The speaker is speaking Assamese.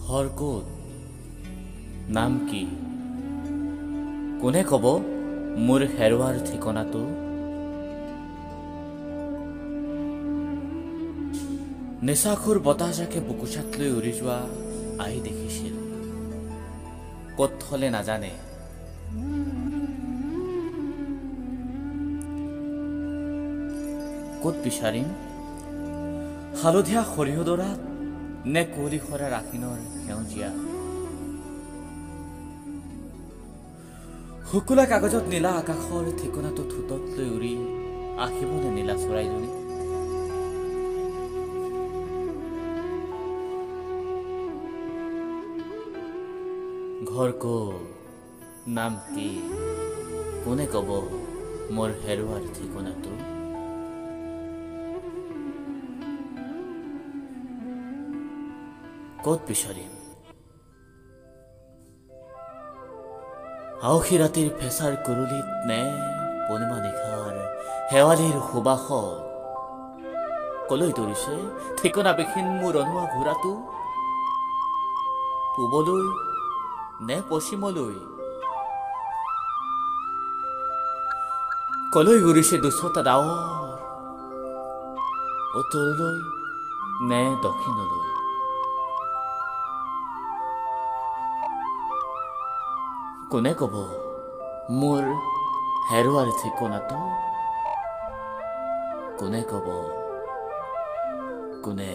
ঘৰ ক'ত? নাম কি? কোনে ক'ব মোৰ হেৰুৱাৰ ঠিকনাটো? নিচাখুৰ বতাহজাকে বুকুচাত লৈ উৰি যোৱা আহি দেখিছিল। ক'ত থলে নাজানে, ক'ত বিচাৰিম? হালধীয়া সৰিয়হডৰাত নে কুঁৱলী সৰা ৰাখিনৰ সেউজীয়া? শুকুলা কাগজত নীলা আকাশৰ ঠিকনাটো ঠোঁটত লৈ উৰি আহিবনে নীলা চৰাইজনী? ঘৰ ক'ত? নাম কি? কোনে ক'ব মোৰ হেৰুৱাৰ ঠিকনাটো? ক'ত বিচাৰিম? আওসী ৰাতিৰ ফেঁচাৰ কুৰুলিত নে পূৰ্ণিমা নিশাৰ শেৱালিৰ সুবাসত? কলৈ দৌৰিছে ঠিকনাবিহীন মোৰ অনুৱা ঘোঁৰাটো? পূবলৈ নে পশ্চিমলৈ? কলৈ উৰিছে দুচটা ডাৱৰ? উত্তৰলৈ নে দক্ষিণলৈ? কোনে ক'ব মোৰ হেৰুৱাৰ ঠিকনাটো? কোনে ক'ব? কোনে